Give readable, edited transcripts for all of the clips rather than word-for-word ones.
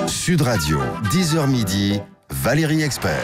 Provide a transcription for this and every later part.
Sud Radio, 10h midi, Valérie Expert.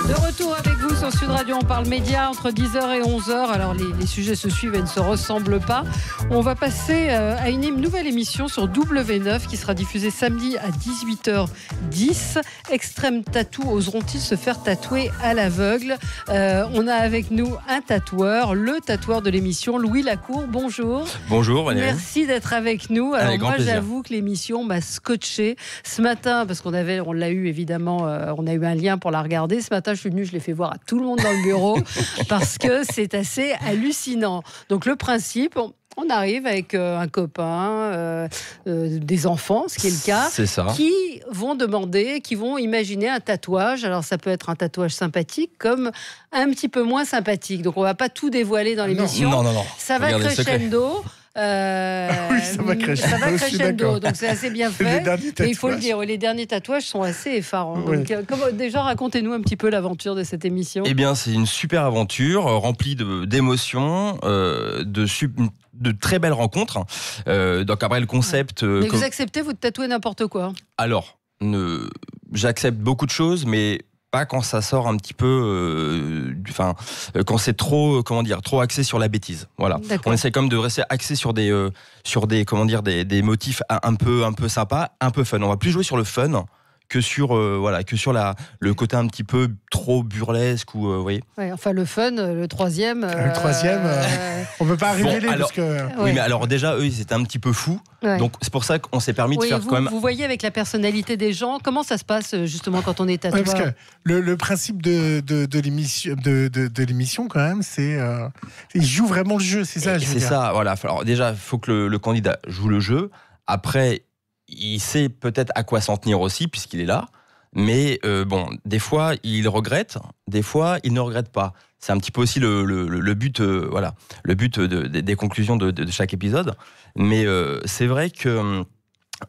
De retour avec vous sur Sud Radio, on parle médias entre 10h et 11h. Alors les sujets se suivent et ne se ressemblent pas. On va passer à une nouvelle émission sur W9 qui sera diffusée samedi à 18h10. Extrême Tattoo, oseront-ils se faire tatouer à l'aveugle? On a avec nous un tatoueur, le tatoueur de l'émission, Louis Lacour. Bonjour. Bonjour Valérie. Merci d'être avec nous. Alors avec moi j'avoue que l'émission m'a scotché ce matin parce on l'a eu évidemment, on a eu un lien pour la regarder. Ce matin je suis venue, je l'ai fait voir à tout le monde dans le bureau parce que c'est assez hallucinant. Donc le principe, on arrive avec un copain, des enfants, ce qui est le cas, qui vont imaginer un tatouage. Alors ça peut être un tatouage sympathique comme un petit peu moins sympathique. Donc on ne va pas tout dévoiler dans l'émission. Non. Ça va crescendo. Oui, ça va crescendo, donc c'est assez bien fait. Et il faut le dire, les derniers tatouages sont assez effarants. Oui. Donc, déjà, racontez-nous un petit peu l'aventure de cette émission. Eh bien, c'est une super aventure remplie d'émotions, de très belles rencontres. Donc après le concept. Mais vous acceptez, vous de tatouer n'importe quoi? Alors, j'accepte beaucoup de choses, mais pas quand ça sort un petit peu, quand c'est trop axé sur la bêtise. Voilà. D'accord. On essaie quand même de rester axé sur des motifs un peu sympas, un peu fun. On va plus jouer sur le fun que sur le côté un petit peu trop burlesque ou vous voyez. Ouais, enfin le fun, le troisième. On peut pas révéler alors, parce que. Oui, mais alors déjà eux ils étaient un petit peu fous, donc c'est pour ça qu'on s'est permis de faire quand même. Vous voyez avec la personnalité des gens, comment ça se passe justement quand on est tatoueur? Parce que le principe de l'émission quand même, c'est il joue vraiment le jeu, c'est ça. C'est ça, voilà. Alors déjà il faut que le candidat joue le jeu. Après il sait peut-être à quoi s'en tenir aussi puisqu'il est là. Mais des fois, il regrette, des fois, il ne regrette pas. C'est un petit peu aussi le but, le but des conclusions de chaque épisode. Mais c'est vrai que,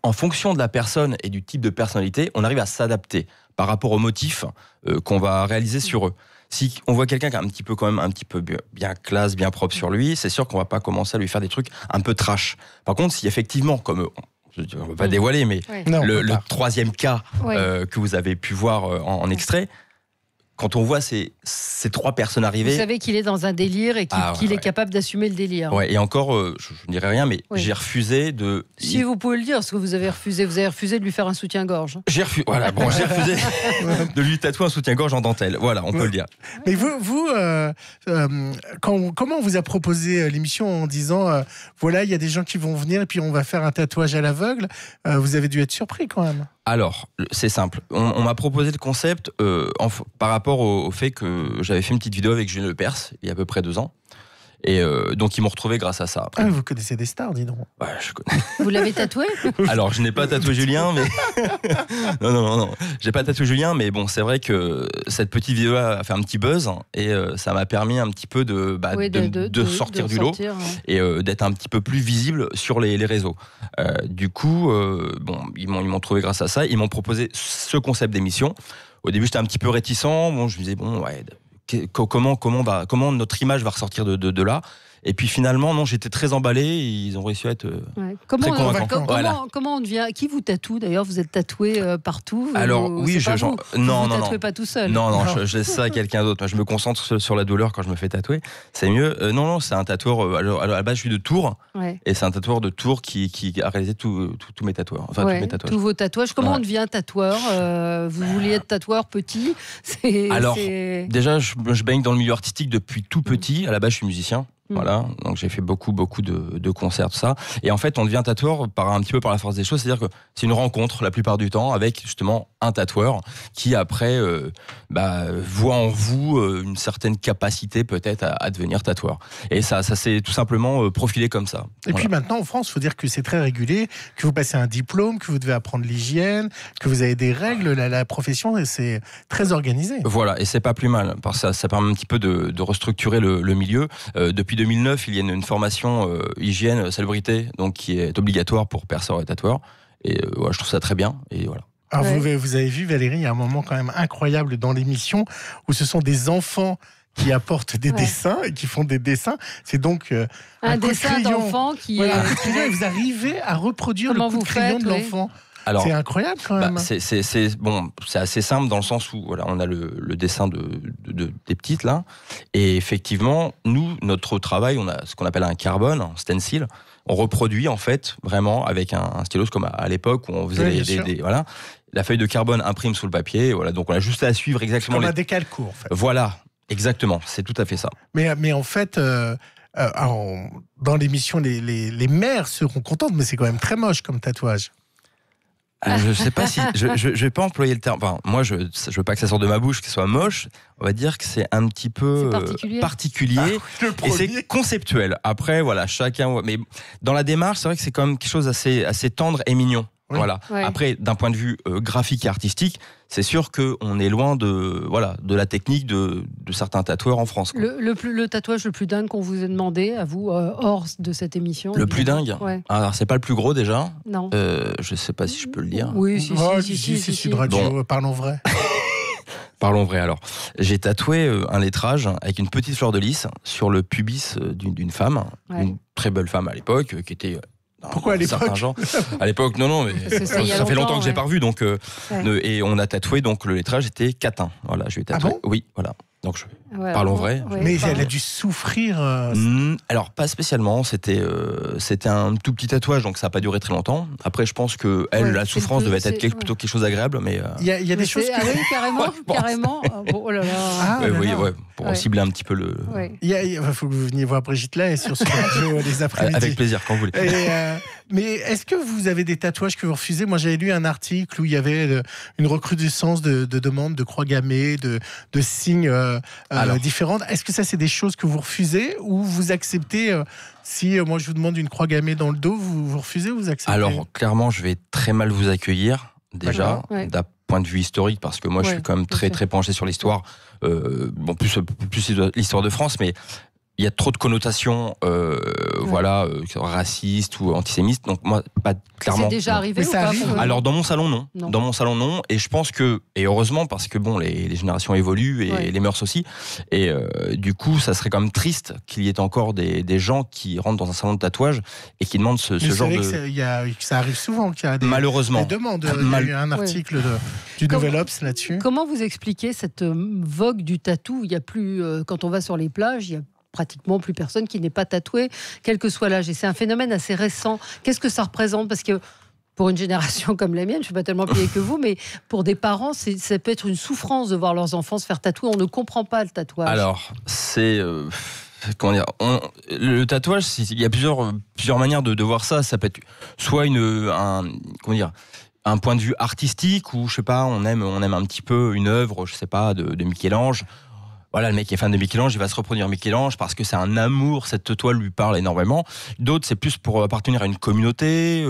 en fonction de la personne et du type de personnalité, on arrive à s'adapter par rapport aux motifs qu'on va réaliser sur eux. Si on voit quelqu'un qui est un petit peu bien classe, bien propre sur lui, c'est sûr qu'on va pas commencer à lui faire des trucs un peu trash. Par contre, si effectivement, comme on ne peut pas dévoiler, mais le troisième cas que vous avez pu voir en extrait, quand on voit ces trois personnes arriver... Vous savez qu'il est dans un délire et qu'il est capable d'assumer le délire. Ouais, et encore, je ne dirais rien, mais j'ai refusé de... Si vous pouvez le dire, ce que vous avez refusé de lui faire un soutien-gorge. J'ai refusé de lui tatouer un soutien-gorge en dentelle. Voilà, on peut le dire. Mais vous comment on vous a proposé l'émission en disant voilà, il y a des gens qui vont venir et puis on va faire un tatouage à l'aveugle. Vous avez dû être surpris quand même. Alors, c'est simple. On m'a proposé le concept par rapport au fait que j'avais fait une petite vidéo avec Julien Lepers il y a à peu près 2 ans. Et donc ils m'ont retrouvé grâce à ça. Après. Vous connaissez des stars, dis donc. Ouais, je connais. Vous l'avez tatoué? Alors je n'ai pas tatoué Julien, mais non, j'ai pas tatoué Julien, mais bon, c'est vrai que cette petite vidéo a fait un petit buzz et ça m'a permis un petit peu de sortir du lot et d'être un petit peu plus visible sur les réseaux. Du coup, ils m'ont trouvé grâce à ça. Ils m'ont proposé ce concept d'émission. Au début, j'étais un petit peu réticent. Bon, je me disais comment notre image va ressortir de là. Et puis finalement, non, j'étais très emballé. Ils ont réussi à être très convaincants. Comment on devient? Qui vous tatoue d'ailleurs? Vous êtes tatoué partout? Alors oui, non, tatouez pas tout seul. Non, je laisse ça à quelqu'un d'autre. Moi, je me concentre sur la douleur quand je me fais tatouer. C'est mieux. Non, c'est un tatoueur. À la base, je suis de Tours, et c'est un tatoueur de Tours qui a réalisé tous mes tatouages. Enfin, tous mes tatouages. Tous vos tatouages. Comment on devient tatoueur? Vous vouliez être tatoueur petit? Alors, déjà, je baigne dans le milieu artistique depuis tout petit. À la base, je suis musicien. Voilà, donc j'ai fait beaucoup de concerts, tout ça. Et en fait, on devient tatoueur un petit peu par la force des choses, c'est-à-dire que c'est une rencontre la plupart du temps avec justement un tatoueur qui après voit en vous une certaine capacité peut-être à devenir tatoueur. Et ça s'est tout simplement profilé comme ça. Et puis maintenant en France, il faut dire que c'est très régulé, que vous passez un diplôme, que vous devez apprendre l'hygiène, que vous avez des règles, la profession, et c'est très organisé. Voilà, et c'est pas plus mal, parce que ça permet un petit peu de restructurer le milieu. Depuis 2009, il y a une formation hygiène, salubrité, donc qui est obligatoire pour perceurs et tatoueurs. Et je trouve ça très bien. Et voilà. Alors vous avez vu, Valérie, il y a un moment quand même incroyable dans l'émission où ce sont des enfants qui apportent des dessins et qui font des dessins. C'est donc un dessin d'enfant qui... Voilà, vous arrivez à reproduire le coup de crayon de l'enfant. Alors, C'est incroyable quand même. c'est assez simple dans le sens où voilà, on a le dessin des petites là, et effectivement, nous, notre travail, on a ce qu'on appelle un carbone, un stencil. On reproduit en fait vraiment avec un stylos comme à l'époque où on faisait voilà. La feuille de carbone imprime sur le papier, voilà. Donc on a juste à suivre exactement comme un décalco en fait. Voilà, exactement, c'est tout à fait ça. Mais en fait. Dans l'émission, les mères seront contentes, mais c'est quand même très moche comme tatouage. Je sais pas si je vais pas employer le terme. Enfin, moi, je veux pas que ça sorte de ma bouche, que ce soit moche. On va dire que c'est un petit peu particulier et c'est conceptuel. Après, voilà, chacun. Mais dans la démarche, c'est vrai que c'est quand même quelque chose assez tendre et mignon. Oui. Voilà. Ouais. Après, d'un point de vue graphique et artistique, c'est sûr qu'on est loin de la technique de certains tatoueurs en France. Le tatouage le plus dingue qu'on vous ait demandé, à vous, hors de cette émission. Le plus dingue. Ouais. Alors, c'est pas le plus gros déjà. Non. Je sais pas si je peux le dire. Oui, si, de radio, bon. Parlons vrai. Parlons vrai alors. J'ai tatoué un lettrage avec une petite fleur de lys sur le pubis d'une femme, une très belle femme à l'époque, qui était... Pourquoi à l'époque À l'époque, non, mais ça fait longtemps que j'ai pas revu, donc et on a tatoué, donc le lettrage était catin. Voilà, je lui ai tatoué. Ah bon oui, voilà. Donc parlons vrai. Mais elle a dû souffrir. Alors pas spécialement. C'était un tout petit tatouage, donc ça n'a pas duré très longtemps. Après, je pense que la souffrance devait être plutôt quelque chose d'agréable, mais il y a des choses. Ah oui, carrément. Oh là là. Oui, pour cibler un petit peu le. Il faut que vous veniez voir Brigitte Lay sur ce radio les après-midi. Avec plaisir, quand vous voulez. Mais est-ce que vous avez des tatouages que vous refusez ? Moi, j'avais lu un article où il y avait une recrudescence de demandes de croix gammées, de signes différentes. Est-ce que ça, c'est des choses que vous refusez ou vous acceptez si moi, je vous demande une croix gammée dans le dos, vous refusez ou vous acceptez ? Alors, clairement, je vais très mal vous accueillir, déjà, d'un point de vue historique, parce que moi, je suis quand même très, très penché sur l'histoire. Plus l'histoire de France, mais... Il y a trop de connotations, racistes ou antisémites. Donc moi, pas clairement. C'est déjà arrivé ou pas ? Alors dans mon salon, non. Dans mon salon, non. Et je pense que, et heureusement, parce que les générations évoluent et les mœurs aussi. Et du coup, ça serait quand même triste qu'il y ait encore des gens qui rentrent dans un salon de tatouage et qui demandent ce genre de. Ça arrive souvent qu'il y a des demandes. Il y a eu un article du Nouvel Obs là-dessus. Comment vous expliquez cette vogue du tatou ? Il y a plus, quand on va sur les plages, il y a pratiquement plus personne qui n'est pas tatoué, quel que soit l'âge. Et c'est un phénomène assez récent. Qu'est-ce que ça représente ? Parce que pour une génération comme la mienne, je ne suis pas tellement pliée que vous, mais pour des parents, ça peut être une souffrance de voir leurs enfants se faire tatouer. On ne comprend pas le tatouage. Alors, c'est... comment dire, le tatouage, il y a plusieurs manières de voir ça. Ça peut être soit un point de vue artistique, où, je sais pas, on aime un petit peu une œuvre, je sais pas, de Michel-Ange. Voilà, le mec qui est fan de Michel-Ange, il va se reproduire Michel-Ange parce que c'est un amour, cette toile lui parle énormément. D'autres, c'est plus pour appartenir à une communauté,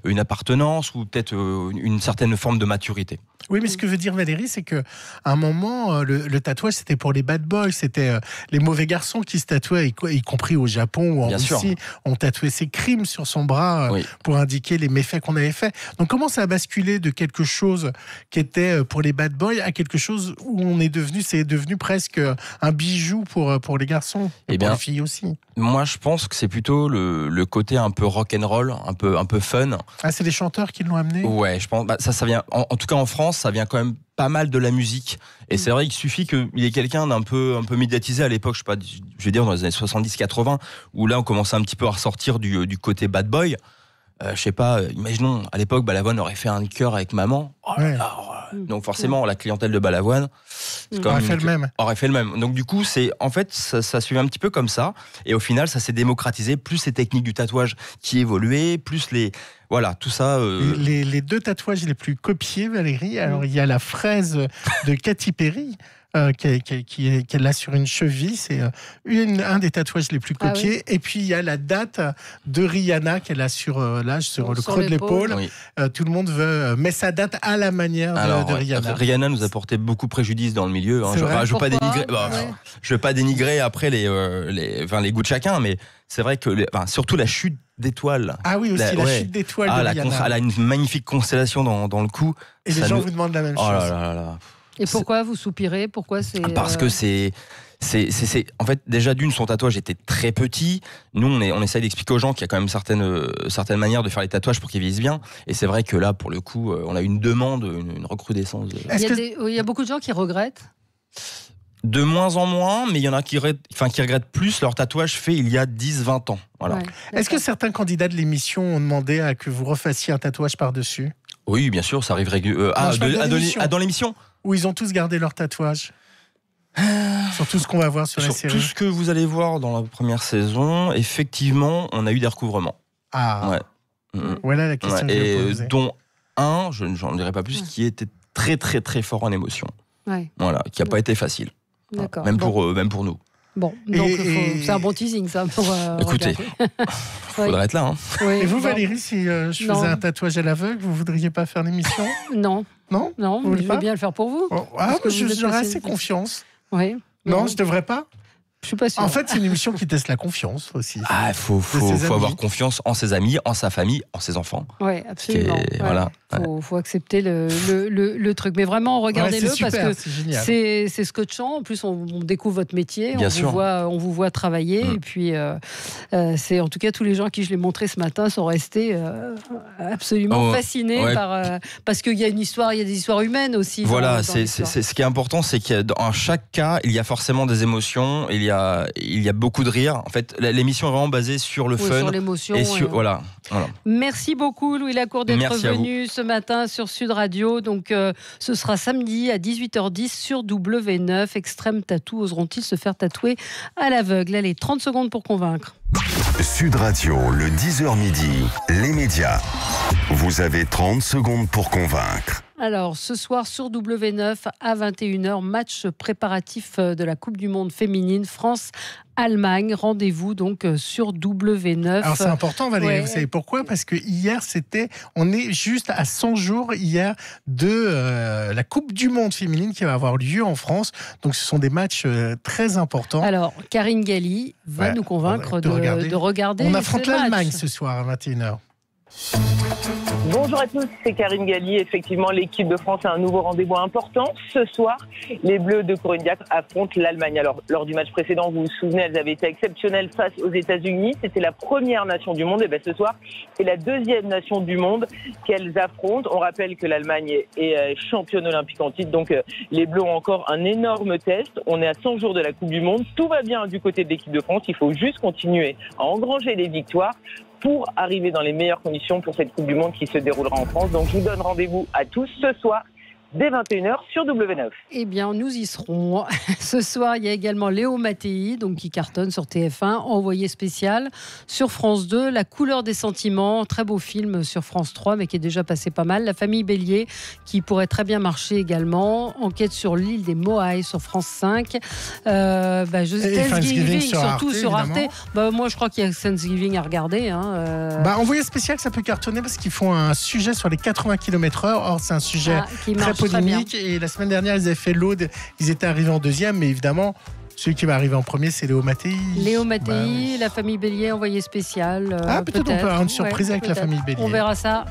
une appartenance ou peut-être une certaine forme de maturité. Oui, mais ce que veut dire Valérie, c'est qu'à un moment, le tatouage, c'était pour les bad boys, c'était les mauvais garçons qui se tatouaient, y compris au Japon ou en Russie. On tatouait ses crimes sur son bras pour indiquer les méfaits qu'on avait faits. Donc comment ça a basculé de quelque chose qui était pour les bad boys à quelque chose où c'est devenu presque un bijou pour les garçons et pour les filles aussi? Moi, je pense que c'est plutôt le côté un peu rock'n'roll, un peu fun. Ah, c'est les chanteurs qui l'ont amené? Ouais, je pense. Ça vient, en tout cas en France, ça vient quand même pas mal de la musique. Et c'est vrai qu'il suffit qu'il y ait quelqu'un d'un peu médiatisé à l'époque, je vais dire dans les années 70-80, où là, on commençait un petit peu à ressortir du côté bad boy. Je sais pas, imaginons, à l'époque, Balavoine aurait fait un chœur avec Maman. Donc forcément, la clientèle de Balavoine aurait fait le même. Donc du coup, ça suivait un petit peu comme ça. Et au final, ça s'est démocratisé. Plus les techniques du tatouage qui évoluaient, plus tout ça. Les deux tatouages les plus copiés, Valérie. Alors il y a la fraise de Katy Perry. Qu'elle a sur une cheville, c'est un des tatouages les plus copiés. Et puis il y a la date de Rihanna qu'elle a sur le creux de l'épaule. Tout le monde met sa date à la manière de Rihanna. Rihanna nous a porté beaucoup préjudice dans le milieu. Je veux pas dénigrer après les goûts de chacun, mais c'est vrai que surtout la chute d'étoiles. Ah oui, aussi la chute d'étoiles de Rihanna. Elle a une magnifique constellation dans le cou. Et les gens vous demandent la même chose. Oh là là là. Et pourquoi vous soupirez? Pourquoi c'est Parce que c'est en fait, déjà d'une, son tatouage était très petit. Nous, on essaye d'expliquer aux gens qu'il y a quand même certaines manières de faire les tatouages pour qu'ils vieillissent bien. Et c'est vrai que là, pour le coup, on a une demande, une recrudescence. Il y a beaucoup de gens qui regrettent. De moins en moins, mais il y en a qui regrettent plus leur tatouage fait il y a 10-20 ans. Voilà. Ouais, est-ce que certains candidats de l'émission ont demandé à que vous refassiez un tatouage par-dessus? Oui, bien sûr, ça arrive régulièrement. Dans l'émission où ils ont tous gardé leur tatouage? Sur tout ce qu'on va voir sur la série. Tout ce que vous allez voir dans la première saison, effectivement, on a eu des recouvrements. Ah. Ouais. Voilà la question que je vais poser. Dont un, je n'en dirai pas plus, qui était très très très fort en émotion. Ouais. Voilà, qui n'a pas été facile. D'accord. Même pour nous. Bon, donc c'est un bon teasing ça pour écoutez, faudrait être là. Hein. Oui, et vous, Valérie, si je faisais un tatouage à l'aveugle, vous voudriez pas faire l'émission? Non. Non, mais je vais bien le faire pour vous. J'aurais assez confiance. Oui. Non, je devrais pas. Je suis pas sûre. En fait, c'est une émission qui teste la confiance aussi. Ah, faut avoir confiance en ses amis, en sa famille, en ses enfants. Oui, absolument. Voilà. Faut accepter le truc. Mais vraiment, regardez-le parce que c'est scotchant. En plus, on découvre votre métier, on vous voit travailler. Et puis, c'est en tout cas tous les gens à qui je l'ai montré ce matin sont restés absolument fascinés parce qu'il y a une histoire, il y a des histoires humaines aussi. Voilà, c'est ce qui est important, c'est que dans chaque cas, il y a forcément des émotions, il y a beaucoup de rire. En fait, l'émission est vraiment basée sur le fun, sur l'émotion. Et voilà. Merci beaucoup, Louis Lacour, d'être venu ce matin sur Sud Radio. Donc, ce sera samedi à 18h10 sur W9. Extrême Tattoo, oseront-ils se faire tatouer à l'aveugle? Allez, 30 secondes pour convaincre. Sud Radio, le 10h midi, les médias. Vous avez 30 secondes pour convaincre. Alors, ce soir sur W9 à 21h, match préparatif de la Coupe du Monde féminine France-Allemagne. Rendez-vous donc sur W9. Alors, c'est important, Valérie, vous savez pourquoi? Parce que hier, on est juste à 100 jours hier de la Coupe du Monde féminine qui va avoir lieu en France. Donc, ce sont des matchs très importants. Alors, Karine Galli va nous convaincre de regarder. On affronte l'Allemagne ce soir à 21h. Bonjour à tous, c'est Karine Galli. Effectivement, l'équipe de France a un nouveau rendez-vous important. Ce soir, les Bleus de Corinne Diacre affrontent l'Allemagne. Alors, lors du match précédent, vous vous souvenez, elles avaient été exceptionnelles face aux États-Unis. C'était la première nation du monde. Et bien, ce soir, c'est la deuxième nation du monde qu'elles affrontent. On rappelle que l'Allemagne est championne olympique en titre. Donc, les Bleus ont encore un énorme test. On est à 100 jours de la Coupe du Monde. Tout va bien du côté de l'équipe de France. Il faut juste continuer à engranger les victoires pour arriver dans les meilleures conditions pour cette Coupe du Monde qui se déroulera en France. Donc je vous donne rendez-vous à tous ce soir dès 21h sur W9. Eh bien, nous y serons. Ce soir, il y a également Léo Mattei, donc qui cartonne sur TF1, envoyé spécial. Sur France 2, La couleur des sentiments, très beau film sur France 3, mais qui est déjà passé pas mal. La famille Bélier, qui pourrait très bien marcher également. Enquête sur l'île des Moaïs sur France 5. Thanksgiving surtout sur Arte. Moi, je crois qu'il y a Thanksgiving à regarder. Envoyé spécial, ça peut cartonner parce qu'ils font un sujet sur les 80 km/h. Or, c'est un sujet très polémique. Et la semaine dernière, ils avaient fait l'Aude. Ils étaient arrivés en deuxième, mais évidemment, celui qui va arriver en premier, c'est Léo Mattei. Léo Mattei, la famille Bélier, envoyé spécial. Peut-être on peut avoir une surprise avec la famille Bélier. On verra ça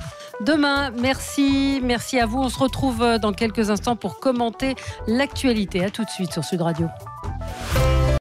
demain. Merci à vous. On se retrouve dans quelques instants pour commenter l'actualité. À tout de suite sur Sud Radio.